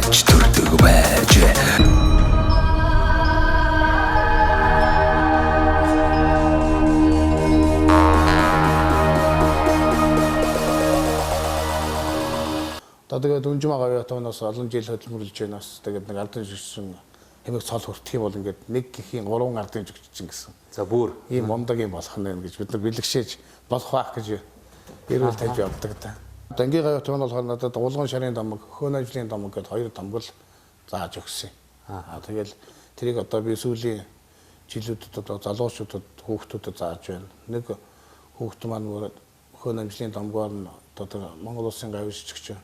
авч төрдөг байж. Тэгээд Дүнжмаа говьотоноос олон жил хөдөлмөрлөж байнаас тэгээд нэг ардын жигсэн хэмээх цол хүртэх юм бол ингээд нэг гэхийн 3 ардын жигчин гэсэн. За бүр ийм мундаг юм болох нь гэж бид нар бэлгшээж болох байх гэж эрүүл тавьж явдаг та. Дангийн говьотон болохоор надад улган шарын домог, хөөн ажлын домог гэдээ 2 домгол зааж өгсөн. Тэгэл тэрийг одоо би сүүлийн жилүүдэд одоо залуучуудад хүүхдүүдэд зааж байна. Нэг хүүхд маань хөөн ажлын домгоор нь одоо Монгол улсын говь жигч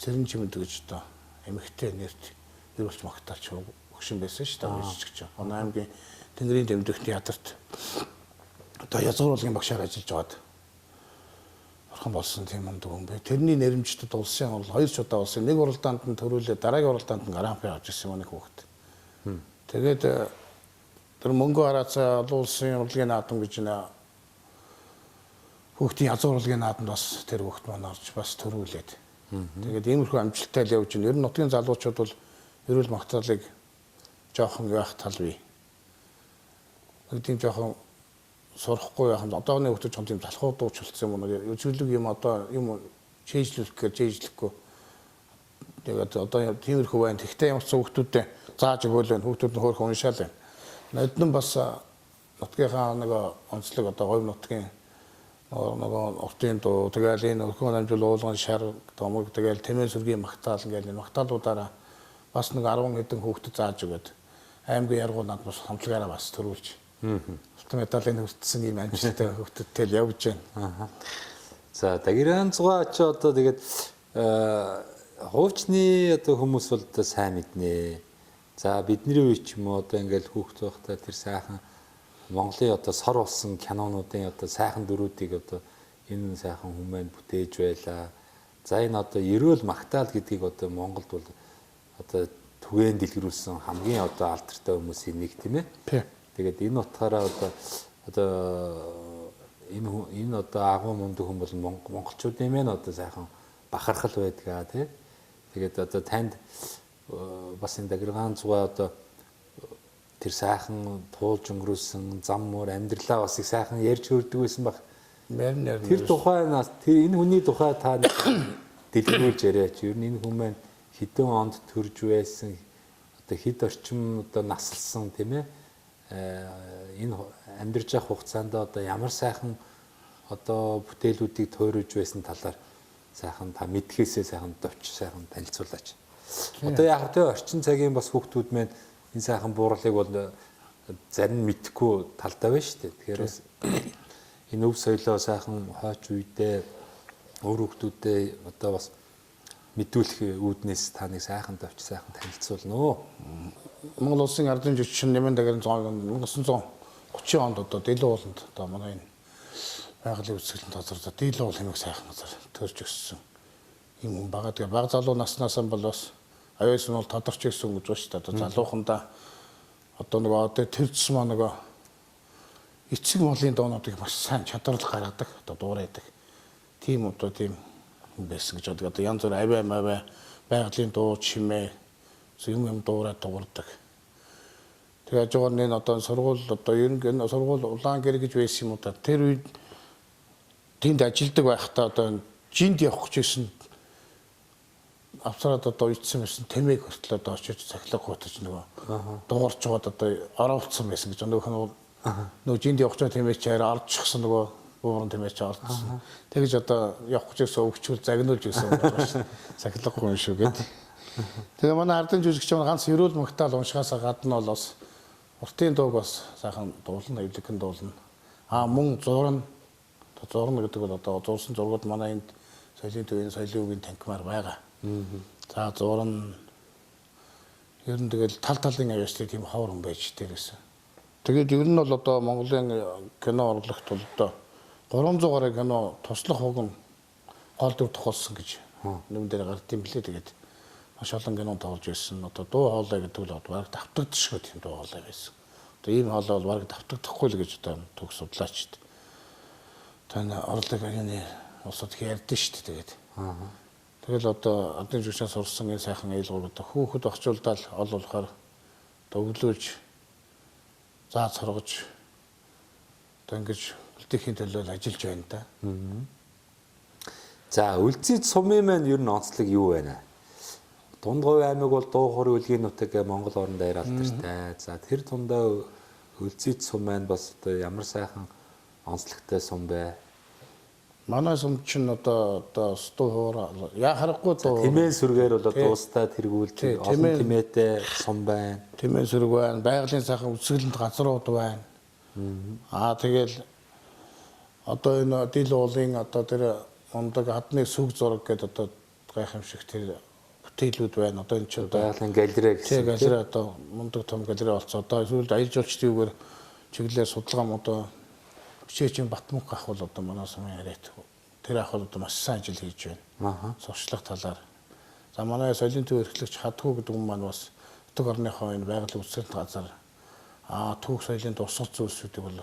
Цэрэн чимэд гэж одоо эмэгтэй нэрт ерөөч магтаач өгшин байсан шүү дээ жижигч. Оноо аймгийн Тэнгэрийн Дэмдэгтний ядарт одоо язгууруулгын багшаар ажиллаж байгаад орхон болсон тийм юм дүн бэ. Тэрний нэрмжтэд улсын орол 2 удаа болсон. Нэг уралдаанд нь төрүүлээ, дараагийн уралдаанд нь гран при авч ирсэн нэг хүүхэд. Тэгээд тэр мөнгө хараацаа олон улсын урлагийн наадам гэж нэ хүүхдийн язгууруулгын наадамд бас тэр хүүхэд маань орж бас төрүүлээд. Тэгээд иймэрхүү амжилттай л явж байна. Ер нь нутгийн залуучууд бол эрүүл магтаалыг жоохон яах тал бий. Тийм жоохон сурахгүй яах юм. Одооны хүмүүс ч тийм залхуу дуучилсан юм уу? Үзүүлэг юм одоо юм чэйжлүүлэх гэж чэйжлэхгүй. Тэгээд одоо тиймэрхүү байна. Тэгтээ ямар ч хүмүүстэй зааж өгөөл байна. Хүмүүсд нь хөөрхөн уншаал байна. Нодон бас нутгийнхаа нэг онцлог одоо говь нутгийн нөгөө уртын дуу тэгэл энэ өхөн амжил уулган шар домог тэгэл тэмээ сүргийн магтаал ингээл энэ магтаалуудаараа бас нэг 10 хэдэн хүүхдэд зааж өгöd аймгийн яргуулнад бас хамтлагаараа бас төрүүлж алтан медалийн хүртсэн юм амжилттай хүүхдүүдтэй л явж байна. За Дагиран зугаа ч одоо тэгээд хуучны одоо хүмүүс бол одоо сайн мэднэ. За бидний үе ч юм уу одоо ингээл хүүхд байхдаа тэр сайхан Монголын одоо сор болсон кинонуудын одоо сайхан дөрүүдийг одоо энэ сайхан хүмүүс бүтээж байлаа. За энэ одоо эрүүл магтаал гэдгийг одоо Монголд бол одоо түгээн дэлгэрүүлсэн хамгийн одоо алдартай хүмүүсийн нэг тийм ээ. Тэгээд энэ утгаараа одоо энэ одоо агуу мундаг хүн бол монголчуудын мэн одоо сайхан бахархал байдгаа тийм. Тэгээд одоо танд бас энэ Дагиран зугаа одоо тэр сайхан туулж өнгөрүүлсэн зам мөр амьдралаа бас их сайхан ярьж хөрдөг байсан баг. Тэр тухайнаас тэр энэ хүний тухай та дэлгэрүүлж яриач. Ер нь энэ хүн маань хэдэн онд төрж байсан одоо хэд орчим одоо наслсан тийм ээ. Энэ амьдарч явах хугацаанд одоо ямар сайхан одоо бүтээлүүдийг тойрож байсан талаар сайхан та мэдхээсээ сайхан товч сайхан танилцуулаач. Одоо яг тэ орчин цагийн бас хүүхдүүд маань энэ сайхан буурлыг бол зарим мэдхгүй талдаа байна шүү дээ. Тэгэхээр энэ өв соёлоо сайхан хойч үедээ өөр хүүхдүүдэд одоо бас мэдүүлэх үүднээс та нэг сайхан товч сайхан танилцуулна. Монгол улсын ардын жигчин нэмэн Дагиран 1930 онд одоо Дэлүү ууланд одоо манай энэ байгалийн үсгэлэн газар Дэлүү уул хэмээх сайхан газар төрж өссөн юм хүн байгаа. Тэгээ бага залуу наснаас нь бол бас аюулс нь бол тодорч ирсэн гэж байна шүү дээ. Одоо залуухандаа одоо нөгөө тэрчсэн маа нөгөө эцэг молын доонуудыг маш сайн чадварл гаргадаг, одоо дуурайдаг. Тийм одоо тийм хүн байсан гэж бодог. Одоо янз бүр аваа маваа байгалийн дуу чимээ юм дуурайд дуурдаг. Тэгээ жоор энэ одоо сургууль одоо ер нь сургууль улаан гэр гэж байсан юм уу та. Тэр үед тэнд ажилдаг байхдаа одоо жинд явах гэжсэн авсараад одоо ицсэн байсан тэмээг хүртэл одоо очиж цахилгаан хуутаж нөгөө дуурч жоод одоо ороолцсон байсан гэж нөгөө жинд явах гэж тэмээг чаар орчихсон нөгөө бууран тэмээг ч орчихсон. Тэгэж одоо явах гэжсэн өвчүүл загнуулж өгсөн байна. Цахилгаан хүн шүү гэдэг. Тэгээ манай ардын жүжигч маань ганц эрүүл магтаал уншихаас гадна бол бас уртын дууг бас сайхан дуулна, эвлэгэн дуулна. Мөн зурна гэдэг бол одоо зурсан зургууд манай энд соёлын төвийн соёлын үгийн танхимаар байгаа. За зурна ер нь тэгэл тал талын авьяастай тийм ховор хүн байж дээрээс. Тэгээд ер нь бол одоо Монголын кино урлагт бол одоо 300 гаруй кино туслах уг нь гол дүр тохиолсон гэж нүүн дээр гардыг блээ. Тэгээд маш олон кино тоглож байсан. Одоо дуу хоолой гэдэг бол баг давтагдчихгүй тийм дуу хоолой байсан. Одоо ийм хоолой бол баг давтагдахгүй л гэж одоо төгс судлаач. Тань орлог аяны усад ярьдэн шүү дээ. Тэгээд Тэгэл одоо адны жүжигчнээс сурсан энэ сайхан ээлгүүр одоо хүүхэд багчуулдаад олуулахаар одоо өглөөж зааж сургаж одоо ингэж үлдэхийн төлөө ажиллаж байна да. За үлзий сумын маань ер нь онцлог юу байна? Дундгой аймаг бол дуу хорын үлгийн нутаг Монгол орнд дайралттай. За тэр тундаа үлзий сум маань бас одоо ямар сайхан онцлогтой сум бэ? Манай сум чинь одоо стуу хуура яа харахгүй дуу Тэмээ сүргээр бол дуустаа тэргүүлж олон тэмээтэй сум байна. Тэмээ сүрэг байна, байгалийн сайхан үсгэлэнт газрууд байна. Тэгэл одоо энэ дил уулын одоо тэр ондог хадны сүг зураг гэдэг одоо гайхамшиг тэр бүтээлүүд байна. Одоо энэ ч одоо Байгалийн галерей гэсэн. Галерей одоо мундаг том галерей болсон. Одоо сүүлд аялал жуулчдын үгээр чиглэлээр судалгаа одоо Бичээчийн Батмүнх ах бол одоо манай сумын яриад тэр ах бол одоо маш сайн ажил хийж байна. Сурчлах талаар. За манай соёлын төв эрхлэгч Хадгуу гэдэг хүн маань бас нутаг орныхоо энэ байгалийн үсгэлэнт газар түүх соёлын дурсгал зүйлсүүдийг бол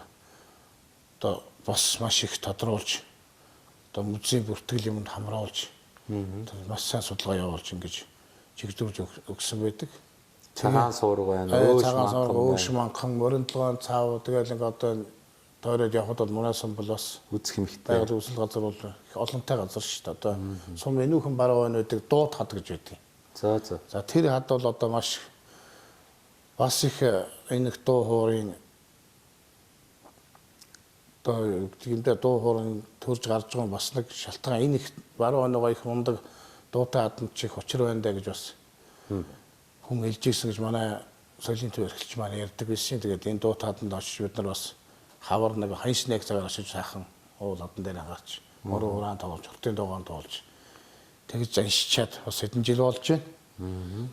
одоо бас маш их тодруулж одоо музейн бүртгэл юмд хамруулж маш сайн судалгаа явуулж ингэж чиглүүлж өгсөн байдаг. Цагаан суург байна, Өөш манхан, Мориндлогон цаав тэгэл ингээ одоо тойроод явхад бол Мунаасан бол бас үзэх юмхтэй. Байгалийн үсэл газар бол их олонтой газар шүү дээ. Одоо сум энүүхэн баруун байна гэдэг дууд хад гэж байдаг. За тэр хад бол одоо маш бас их энэ дуу хоорын одоо тиймдээ дуу хоорын төрж гарч байгаа бас нэг шалтгаан энэ их баруун оногоо их мундаг дуутай хаданд чих учир байна даа гэж бас хүн хэлж ирсэн гэж манай соёлын төв эрхлэгч маань ярьдаг байсан. Тэгээд энэ дуутай хаданд очиж бид нар бас хавар нэг ханьснэг цагаар очиж сайхан уул одон дээр хагаач мөрөө хураан тоглож хурдын дуугаан тоглож тэгж аншичаад бас хэдэн жил болж байна.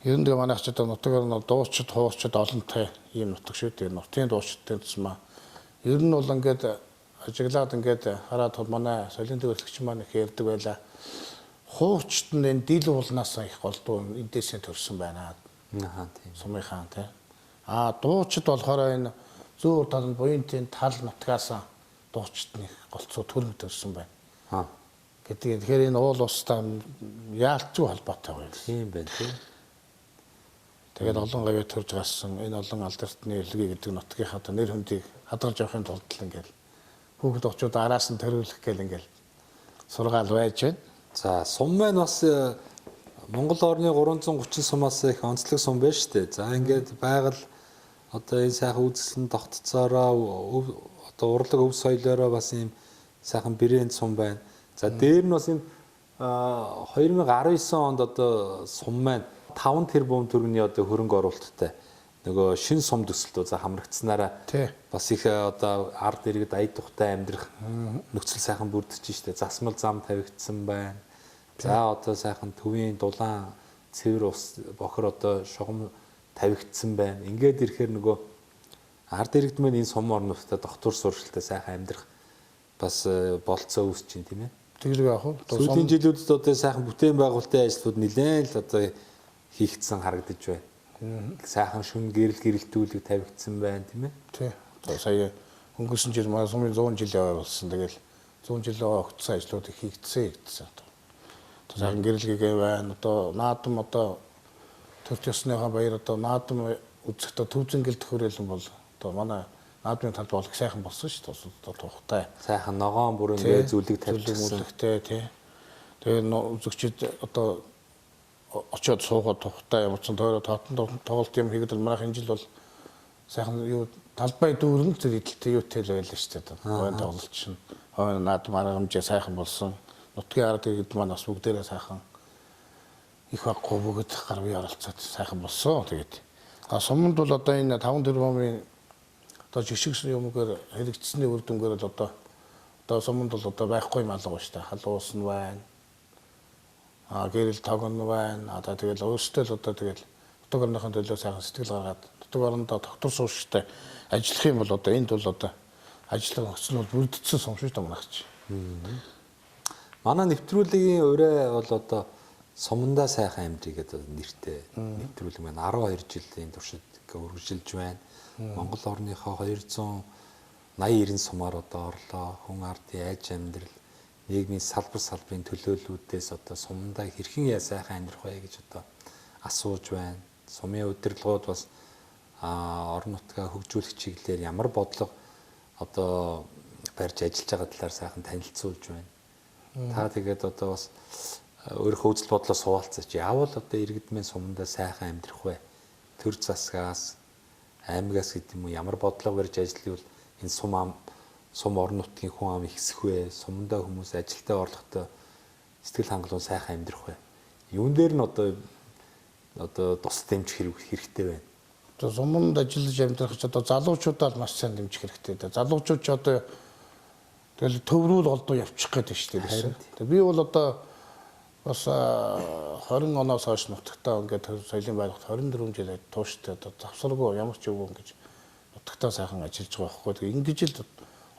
Ер нь манайх ч одоо нутгаар нь дуучид хуурчид олонтой ийм нутаг шүү дээ. Нутгийн дуучидтай тусмаа ер нь бол ингээд ажиглаад ингээд хараад бол манай соёлын төв эрхлэгч маань их ярьдаг байлаа. Хуурчид нь энэ дил уулнаас их голдуу эндээсээ төрсэн байна. Тийм. Сумынхаа тий. Дуучид болохоор энэ зүүр талд буянтын тал нутгаас дуучдны голцоо төрөм төрсэн байна. Гэдэг. Тэгэхээр энэ уул устай яалтчгүй холбоотой байна. Тийм байна тийм. Тэгээд олон гавьяа төрж гарсан энэ олон алдарсны илгээ гэдэг нутгийнхаа нэр хүндийг хадгалж явахын тулд л ингээл хүүхэд очоод араас нь төрүүлэх гээл ингээл сургаал байж байна. За сум маань бас Монгол орны 330 сумаас их онцлог сум байна шүү дээ. За ингээд байгаль одоо энэ сайхан үзэсгэлэн тогтцоороо одоо урлаг өв соёлоороо бас ийм сайхан брэнд сум байна. За дээр нь бас энэ 2019 онд одоо сум маань 5 тэрбум төгрөгийн одоо хөрөнгө оруулалттай нөгөө шин сум төсөлтөө за хамрагдсанараа бас их одоо ард иргэд ая тухтай амьдрах нөхцөл сайхан бүрдэж штэ засмал зам тавигдсан байна. За одоо сайхан төвийн дулаан цэвэр ус бохор одоо шугам тавигдсан байна. Ингээд ирэхээр нөгөө ард иргэд маань энэ сум орнуудтай доктор сургалттай сайхан амьдрах бас болцоо үүсэж байна тийм ээ. Тэглэг яах вэ? Сүүлийн жилүүдэд одоо сайхан бүтээн байгуулалтын ажлууд нэлээд л одоо хийгдсэн харагдаж байна. Сайхан шүн гэрэлтүүлэг тавигдсан байна тийм ээ. Тий. Одоо сая өнгөрсөн жил манай сумын 100 жил яваа болсон. Тэгэл 100 жил огцсон ажлууд их хийгдсэн. Одоо сайхан гэрэлгээ байна. Одоо наадам одоо төр төсныхаа баяр одоо наадам үзэхдээ төвзөн гэлдэх хүрээлэн бол одоо манай наадмын талд бол их сайхан болсон шүү дээ. Одоо тухтай. Сайхан ногоон бүрэн нэ зүйлийг тавьчихсан. Тий. Тэгээ үзэгчид одоо очоод суугаад тухтай явуулсан тойроо таатан тоглолт юм хийгээд манайх энэ жил бол сайхан юу талбай дүүрэн зэрэг идэлтэй юутэй л байлаа шүү дээ. Хойно тоглолт чинь хойно наадам арга хэмжээ сайхан болсон. Нутгийн ард иргэд маань бас бүгдээрээ сайхан их баггүй бүгд гар бие оролцоод сайхан болсон. Тэгээд суманд бол одоо энэ 5 тэрбумын одоо жишгсэн юмгээр хэрэгжсэний үр дүнгээр л одоо суманд бол одоо байхгүй юм алга ба шүү дээ. Халуус нь байна. Гэрэл тогн байна. Одоо тэгэл өөрсдөө л одоо тэгэл нутаг орныхон төлөө сайхан сэтгэл гаргаад нутаг орондоо доктор суурштай ажиллах юм бол одоо энд бол одоо ажлын нөхцөл бол бүрдсэн сум шүү дээ манайч. Манай нэвтрүүлгийн ураа бол одоо сумандаа сайхан амьдрий гэдэг нэртэй нэвтрүүлэг маань 12 жилийн туршид үргэлжилж байна. Монгол орныхоо 280-90 сумаар одоо орлоо, хүн ардын айж амьдрал, нийгмийн салбарын төлөөллүүдээс одоо сумдаа хэрхэн сайхан амьдрах вэ гэж одоо асууж байна. Сумын удирдлагууд бас орон нутгаа хөгжүүлэх чиглэлээр ямар бодлого одоо барьж ажиллаж байгаа талаар сайхан танилцуулж байна. Та тэгээд одоо бас өөрийнхөө үзэл бодлоо суулцаач. Яавал одоо иргэдмэн сумдаа сайхан амьдрах вэ? Төр засгаас, аймагаас гэдэг юм уу ямар бодлого барьж ажиллавал энэ сум орон нутгийн хүн ам ихсэх вэ? Сумдаа хүмүүс ажилдаа орлоготой сэтгэл хангалуун сайхан амьдрах вэ? Юун дээр нь одоо тус дэмжих хэрэгтэй байна. Одоо суманд ажиллаж амьдрах ч одоо залуучуудаа маш сайн дэмжих хэрэгтэй. Залуучууд ч одоо тэгэл төврүүл голдуу явчих гээд байна шүү дээ. Би бол одоо бас 20 оноос хойш нутагтаа ингээд соёлын байгууллагт 24 жил тууштай одоо завсаргүй ямар ч үгүй ингэж нутагтаа сайхан ажиллаж байгаа байхгүй. Тэгээ ингэж л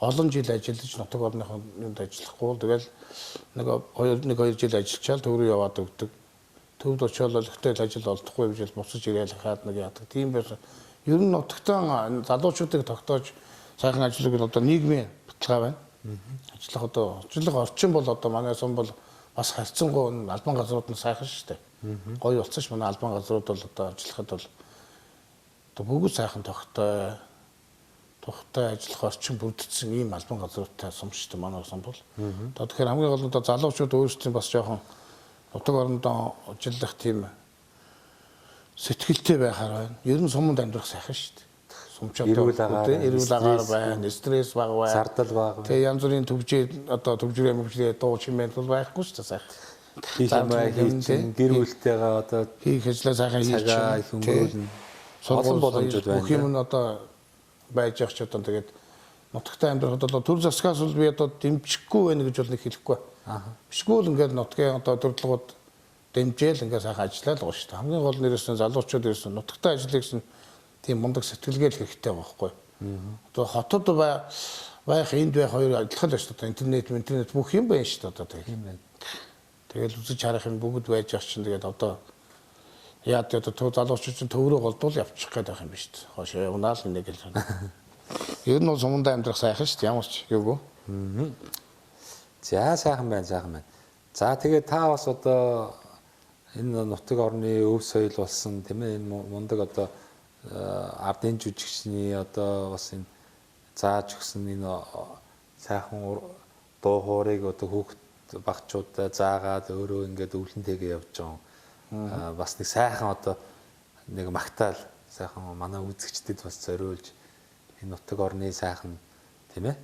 олон жил ажиллаж нутаг орныхон юунд ажиллахгүй тэгэл нэг 2 жил ажиллачаал төв рүү яваад өгдөг. Төвд очиод ихтэй ажил олдохгүй гэж буцаж ирээл хаад нэг яадаг. Тийм байсан. Ер нь нутагтаа залуучуудыг тогтоож сайхан ажиллах бол одоо нийгмийн баталгаа байна. Ажиллах одоо орчин бол одоо манай сум бол бас харьцангуй албан газрууд нь сайхан шүү дээ. Гоё болцсон ш манай албан газрууд бол одоо ажиллахад бол одоо бүгд сайхан тогттой ажиллах орчин бүрдсэн ийм албан газруудтай сум шүү дээ манай сум бол. Одоо тэгэхээр хамгийн гол нь одоо залуучууд өөрсдийн бас жоохон нутаг орондоо ажиллах тийм сэтгэлтэй байхаар байна. Ер нь суманд амьдрах сайхан шүү дээ. Сумчууд эрүүл агаар байна, стресс бага байна, сардал бага. Тэгээ янз бүрийн төвжирээ мөвжлээ дуу чимээ бол байхгүй шүү дээ сайхан. Хийх гэр бүлтэйгээ одоо хийх ажлаа сайхан хийж өнгөрүүлнэ. Олон боломжууд байна. Бүх юм нь одоо байж явах ч одоо тэгээд нутагтаа амьдрахад бол төр засгаас бол би одоо дэмжихгүй байх гэж бол нэг хэлэхгүй. Бишгүй л ингээд нутгийн одоо төрөлгүүд дэмжээл ингээд сайхан ажиллаад байгаа шүү дээ. Хамгийн гол нь ерөөсөн залуучууд ерөөсөн нутагтаа ажиллах гэсэн тийм мундаг сэтгэлгээл хэрэгтэй байгаа байхгүй. Одоо хотод байх энд байх хоёр адилхан л шүү дээ. Интернет бүх юм байна шүү дээ одоо тэгээд. Тэгэл үзэж харах юм бүгд байж ах чинь тэгээд одоо яад одоо залуучууд чинь төв рүү голдуул явчих гээд байх юм биш үү? Хошоо явнаа л нэг л. Ер нь сумдаа амьдрах сайхан шүү дээ. Ямар ч юугүй. За сайхан байна. За тэгээд та бас одоо энэ нутаг орны өв соёл болсон тийм ээ энэ мундаг одоо ардын жүжигчний одоо бас энэ зааж өгсөн энэ сайхан дуу хоорыг одоо хүүхд багчуудаа заагаад өөрөө ингээд өвлөнтэйгээ явж байгаа. Бас нэг сайхан одоо нэг магтаал сайхан манай үзэгчдэд бас зориулж энэ нутаг орны сайхан тийм ээ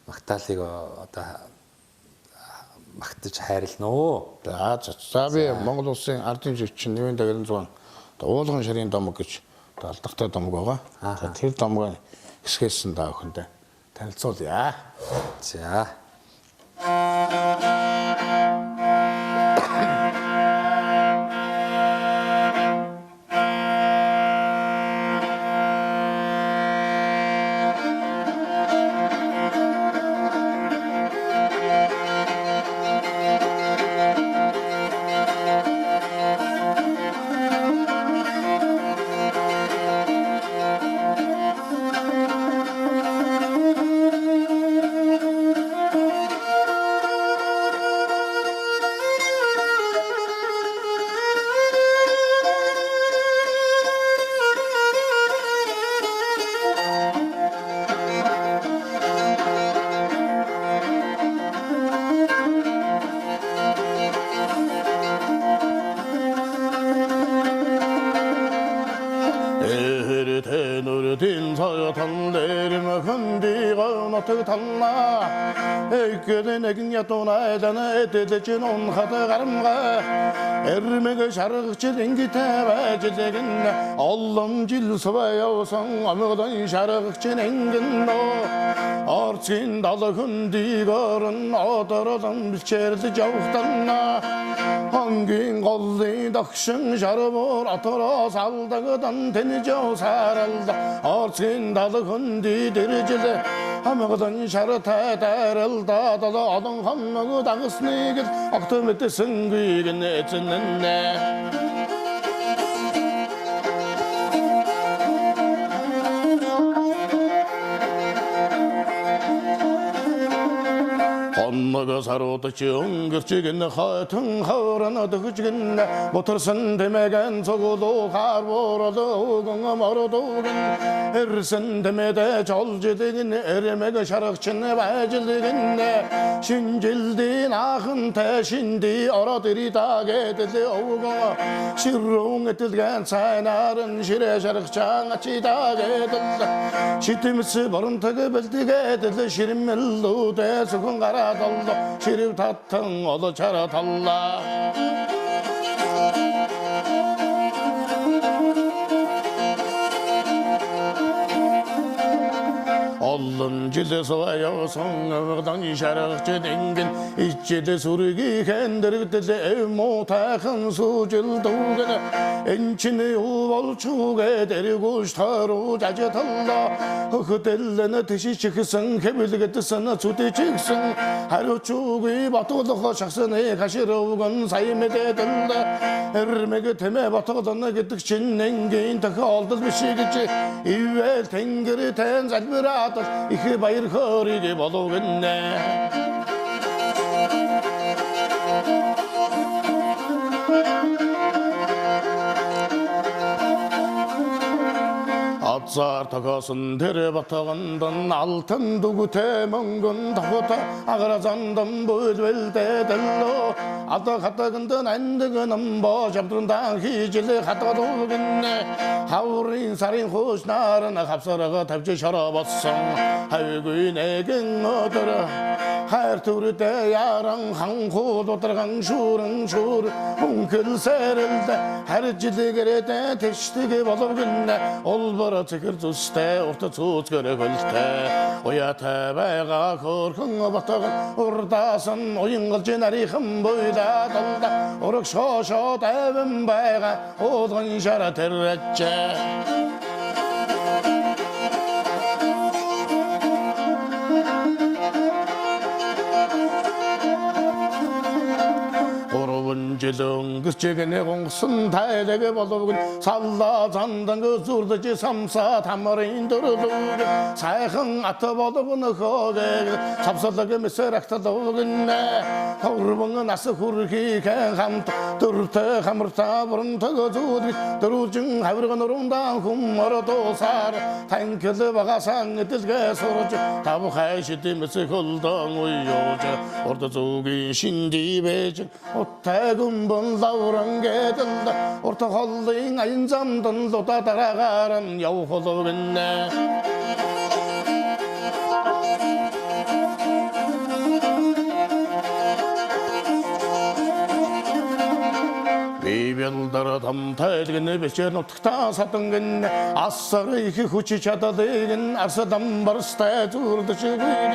магтаалыг одоо магтаж хайрлана уу. За би Монгол улсын ардын жүжигчин Нэвэн Дагарын 100 уулган ширийн домог гэж алдартай домог байгаа. За тэр домог хэсгээс нь даахындаа танилцуулъя. За. Ekkedenegin yatona edene edecin on hata karımga Ermege şarkıcı rengi tebecedegin Allah'ım cil sıvaya olsan amıgdan şarkıcı rengin Arçın dalığın digarın Adaradan biçerdi cavuktan Hangin qaldı daqşın şarabor Atara saldağıdan tenice sarıldı Arçın dalığın didiricili Hamıgdan şarıta darıldı Dada adın hamıgı dağısını git Aktım etesin güygün etsininde Олмого саруудаж өнгөрчигэн хайтан хаврана дөхжигэн моторсон дэмэгэн цогулуу харворолоо мородогэн эрсэн дэмэдэ жолжидэгэн эрэмэг шарагчин байжилдэгэн шинжилдийн ахынтай шинди ороод иридагэдэл овго ширрун этэлгэн цайнарын ширэ шарагчаан ачидагэдэл шитэмс боронтаг бэлдэгэдэл ширмэллүүдэ сүхэн гарадалло ширв таттан оло чараталла Олон жил соёо сонгогдон шарагч дэнгэн ичэдэ сүрги хэндэрдэл эмотахан суужилдугэн энчин уволчугэ дэргүш таруу жажаталла хөдөлнө тэшичгсэн хэвлэгдсэн зүтэжгсэн хариучуги батуулах шахсны хаширвгэн саймэдэдэл эрмэг тэмэ батуулна гэдэг чинь нэнгийн тохиолдол биш гэж ивэл тэнгэр тэн залбираад их баяр хөөргийг болгонэ Азар тагасан тэр батгандан алтан дугүтэ мөнгөн тавта агаразандан бүлвэлдэдэлло ата хатагдан андгэн амбо жавдрундан хижил хатадугэн хаврын сарын хуснарна хавсарага тавж шарабассан хайгүй нэгэн өдөр хайр төрөдө яран ханхуу доторган шүрэн шүр мөнгөл сэрэлдэ харжилгэрэдэ тэштиг болгонэ олбор цэгэр зүстэй урт цүүцгэр хөлтэй уяатай байгаа хөрхөн батган урдаасан уянгалж нарийнхан буйлаа талда ураг шошоо тайван байгаа уулган шара тэрчээ Жил өнгөрчигэн гонгсон тайлэг болгон салла зандан зүрдэж самса тамарын дөрөлөг сайхан ат болгон хөөг савсалаг мэсэрэгтэлгэн хөрвөн нас хүрхийхэн хамт дөртө хамрта бронтог зүуд дөрүжин хаврган урундан хүммордосар танкэл багасан эдэлгэ сурж тав хайшдимс хөлдөн уйож орд зүгийн шинди бэж оттайгун bon lauran gedel orta hollin ayın zamdan loda daragaran yavholugenne Бибелдара тамтайдгэн бечер нутгта сатангэн ассары их хүчи чададэгэн арсадан барстай зүрдэшгэн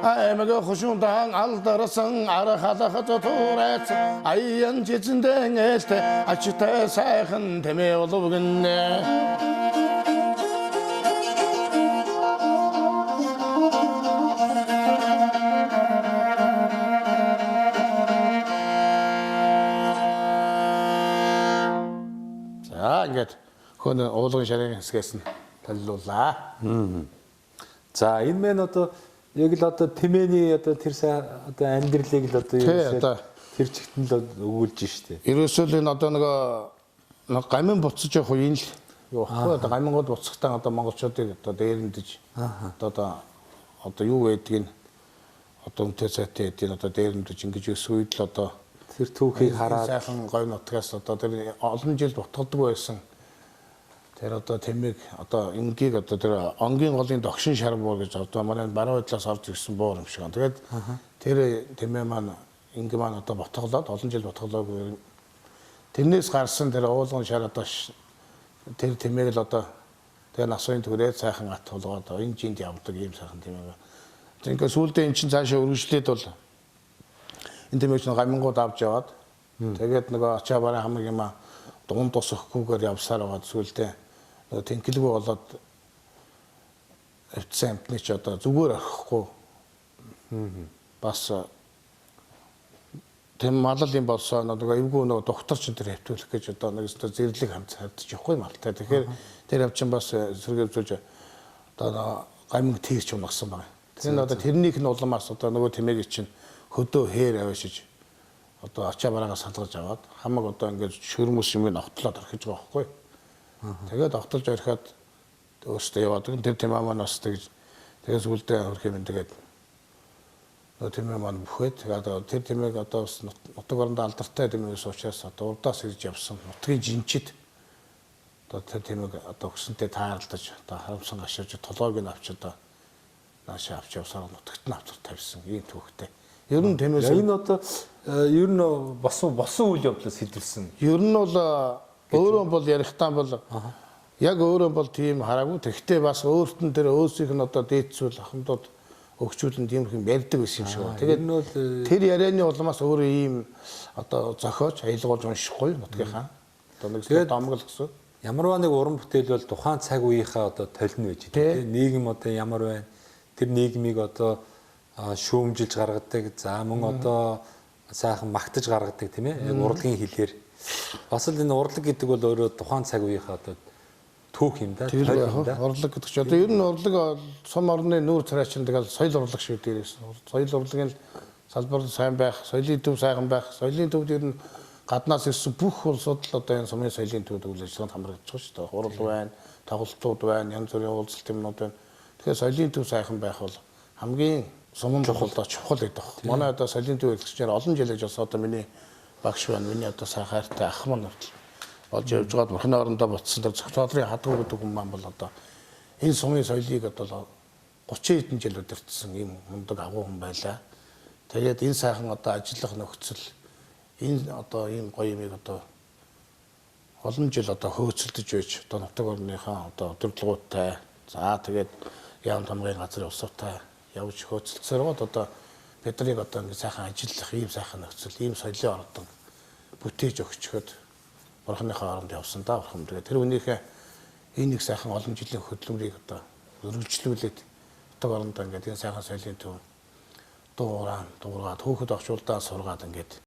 аймага хушундан алдарсан арахалахат туурайц аян жизэндэн элтэ ачтай сайхан тэмээ оловгэн ингээд хөн уулгын шарын хэсгээс нь таллуулаа. За энэ мэн одоо яг л одоо тэмээний одоо тэр одоо амьдралыг л одоо ерөөсөө тэр чигтэн л өгүүлж штэ. Ерөөсөө энэ одоо нэг гамин буцаж явах үеийн л юу баггүй одоо гамингууд буцахтаа одоо монголчуудыг одоо дээрэмдэж одоо юу байдгийг одоо үнтэй сайтай эдийн одоо дээрэмдэж ингэж өсвүед л одоо тэр түүхийг хараад сайхан гой нутгаас одоо тэр олон жил дутгалдаг байсан. Тэр одоо тэмэг одоо энгийг одоо тэр онгийн голын догшин шар буур гэж одоо манай баруун байдлаас орж ирсэн буур юм шиг. Тэгээд тэр тэмээ маань инги маань одоо ботголоод олон жил ботголоо. Тэрнээс гарсан тэр уулган шар одоо тэр тэмээг л одоо тэр насны түрээ сайхан ат толгоод энэ жинд явдаг юм сайхан тэмээг. Ингээд сүүлдээ эн чинь цаашаа өргөжлээд бол энэ тэмээгч гамингууд авч яваад тэгээд нөгөө ачаа бараа хамаг юм дунд тус өгөхгүйгээр явсаар байгаа зүйлдээ нөгөө тэнхлгүй болоод эвцэн амтны ч одоо зүгээр орхихгүй бас тэм малал юм болсон нөгөө эвгүй нөгөө доктор ч тэр хэвтүүлэх гэж одоо нэг зэрлэг хамт хадж явахгүй юм алтай. Тэгэхээр тэр авчин бас сэргээвчүүлж одоо гаминг тийрч унагсан байна. Тэр нь одоо тэрнийх нь улмаас одоо нөгөө тэмээг чинь хөдөө хээр аваашиж одоо ачаа бараагаа салгаж аваад хамаг одоо ингээд шөрмөс юм огтлоод орхиж байгаа байхгүй. Тэгээд огтолж орхиод өөртөө яваад тэр тэмээ маань бас тэгж тэгээс үлдээ хөрх юм тэгээд тэмээ маань бүхэд тэгээд тэр тэмээг одоо бас нутаг орондоо алдартай тэмээс учраас одоо урдаас ирж явсан нутгийн жинчид одоо тэр тэмээг одоо өгсөнтэй тааралдаж одоо харамсан гашиж толгойг нь авч одоо наашаа авч явсаар нутагт нь авчир тавьсан ийм түүхтэй. Ер нь тэмээс энэ одоо ер нь босон үйл явдлаас хэлүүлсэн. Ер нь бол өөрөө бол ярихтан бол яг өөрөө бол тийм хараагүй. Тэгтээ бас өөрт нь тэр өөрсдийнх нь одоо дээдсүүл ахмадууд өгчүүлэн тийм юм ярьдаг байсан юм шиг байна. Тэгээд нь бол тэр ярианы улмаас өөрөө ийм одоо зохиож аялгуулж уншихгүй нутгийнхаа. Одоо нэг домгол гэсэн. Ямарваа нэг уран бүтээл бол тухайн цаг үеийнхаа одоо толино байж тийм нийгэм одоо ямар байна. Тэр нийгмийг одоо шүүмжилж гаргадаг. За мөн одоо сайхан магтаж гаргадаг тийм ээ. Яг урлагийн хэлээр. Бас л энэ урлаг гэдэг бол өөрөө тухайн цаг үеийнхаа одоо түүх юм да. Урлаг гэдэг чинь одоо ер нь урлаг сум орны нүүр царайчин тэгэл соёл урлаг шүү дээрээс. Соёл урлагийн салбар сайн байх, соёлын төв сайхан байх, соёлын төвд ер нь гаднаас ирсэн бүх улсууд л одоо энэ сумын соёлын төвд үйл ажиллагаанд хамрагдаж байгаа шүү дээ. Хурал байна, тоглолтууд байна, янз бүрийн уулзалт юмнууд байна. Тэгэхээр соёлын төв сайхан байх бол хамгийн сумын чухал гэдэг. Манай одоо соёлын төв эрхлэгчээр олон жил гэж бас одоо миний багш байна. Миний одоо сайн хайртай ах маань болж явж байгаад бурхны орондоо буцсан тэр зохицолын хадгуу гэдэг хүн маань бол одоо энэ сумын соёлыг одоо 30 хэдэн жил удирдсан ийм мундаг агуу хүн байлаа. Тэгээд энэ сайхан одоо ажиллах нөхцөл энэ одоо ийм гоё юмыг одоо олон жил одоо хөөцөлдөж байж одоо нутаг орныхаа одоо удирдлагуудтай за тэгээд яам тамгын газрын усуутай явж хөөцөлдсөрөөд одоо биднийг одоо ингэ сайхан ажиллах ийм сайхан нөхцөл ийм соёлын ордон бүтээж өгчөхөд бурхныхаа оронд явсан да бурхан. Тэгээд тэр үнийхээ энэ нэг сайхан олон жилийн хөдөлмөрийг одоо өргөжлүүлээд нутаг оронд ингээд энэ сайхан соёлын төв дуугаад хөөхд огчулдаа сургаад ингээд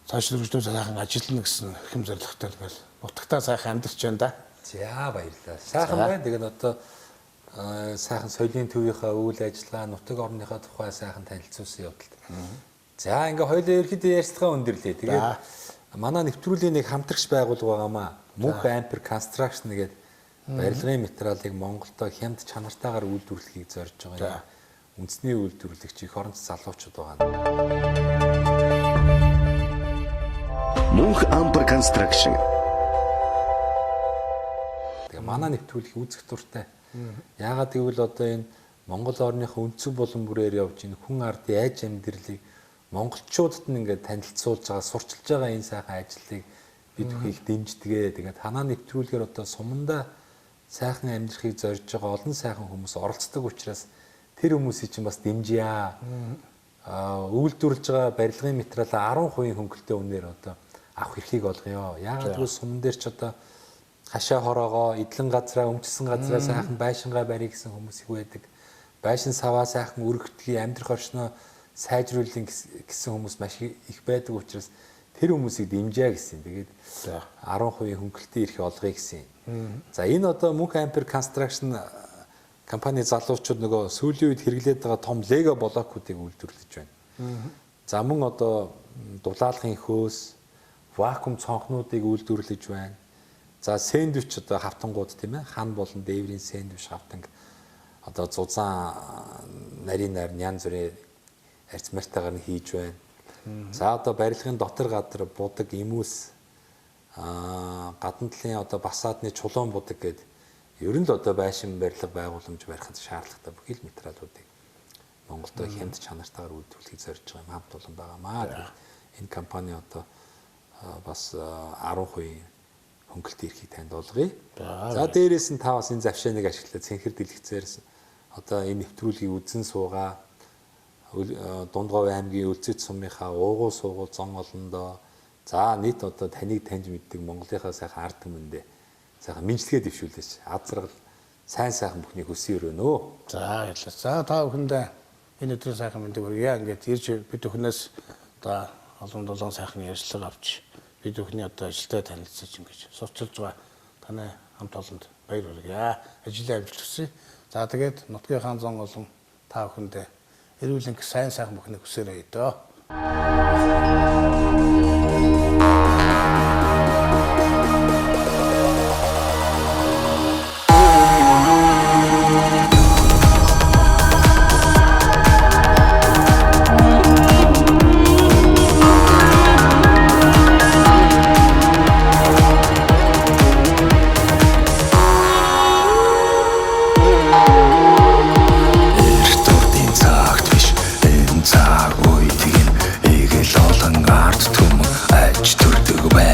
цааш өргөжлөө сайхан ажиллана гэсэн хэм зорилготой тэгэл нутагтаа сайхан амьдарч байна да. За баярлалаа. Сайхан байна. Тэгээд одоо сайхан соёлын төвийнхаа үйл ажиллагаа нутаг орныхаа тухай сайхан танилцуулсан явдалт. За ингээ хоёулаа ерөөхдөө ярьцлага өндөрлөө. Тэгээд манай нэвтрүүлгийн нэг хамтрагч байгуулга байгаамаа. Мөнх Ампер Construction гэдэг барилгын материалыг Монголдо хямд чанартаагаар үйлдвэрлэхийг зорж байгаа. Үндэсний үйлдвэрлэгч их оронч залуучууд байгаа. Мөнх Ампер Construction. Тэгээ манай нэвтрүүлгийг үзэх дуртай. Яагаад гэвэл одоо энэ Монгол орныхоо үндсэн булан бүрээр явж энэ хүн ардын айж амьдралыг монголчуудад нь ингээд танилцуулж байгаа, сурчилж байгаа энэ сайхан ажлыг бид бүхийг дэмждэгэ. Тэгээд танаа нэвтрүүлгээр одоо сумандаа сайхан амьдрахыг зорж байгаа олон сайхан хүмүүс оролцдог учраас тэр хүмүүсийг чинь бас дэмжийа. Үйлдвэрлэж байгаа барилгын материалаа 10% хөнгөлтэй үнээр одоо авах эрхийг олгоё. Яагаад гэвэл суман дээр ч одоо хашаа хороогоо, эдлэн газраа, өмчсөн газраа сайхан байшингаа барья гэсэн хүмүүс их байдаг. Байшин саваа сайхан өргөтгий амьдрах орчноо сайжруулын гэсэн хүмүүс маш их байдаг учраас тэр хүмүүсийг дэмжээ гэсэн. Тэгээд 10% хөнгөлтийн эрх олгоё гэсэн. За энэ одоо Мөнх Ампер Construction компани залуучууд нөгөө сүүлийн үед хэрэглээд байгаа том лего блокуудыг үйлдвэрлэж байна. За мөн одоо дулаалгын хөөс, вакуум цонхнуудыг үйлдвэрлэж байна. За сэндвич одоо хавтангууд тийм ээ, хан болон дээврийн сэндвич хавтанг одоо зузаан нарийнаар янз бүрийн арц мартагаар нь хийж байна. За одоо барилгын дотор гадар будаг имүүс гадна талын одоо басаадны чулуун будаг гэдэг ер нь л одоо байшин барилга байгууламж барихад шаардлагатай бүхэл материалуудыг Монголд хямд чанартаагаар үйлдвэрлэхийг зорж байгаа юм хамт олон байгаамаа. Энэ компани одоо бас 10% хөнгөлтийн эрхийг танд олгоё. За дээрээс нь та бас энэ завшааныг ашиглаад цэнхэр дэлгэцээрс одоо энэ нэвтрүүлгийг үзэн суугаа. Дундгов аймгийн Үлзэт сумынхаа уугуул суугуул зон олондоо за нийт одоо таныг таньж мэддэг Монголынхаа сайхан ард түмэндээ сайхан мэдлэгээ дэвшүүлээч. Ад заргал сайн сайхан бүхнийг хүсье өрөөнөө. За ялла. За та бүхэндээ энэ өдрийн сайхан мэндийг хүргье. Ингээд ирж бид бүхнээс одоо олон сайхан ярьцлага авч бид бүхний одоо ажилдаа танилцаж ингэж сурчилж байгаа таны хамт олонд баяр хүргье. Ажлын амжилт хүсье. За тэгээд нутгийн хаан зон олон та бүхэндээ эрүүл энх сайн сайхан бүхнийг хүсээрэй дөө. Цаг үед гин эгэл олон ард түмэн аж төрдөг бай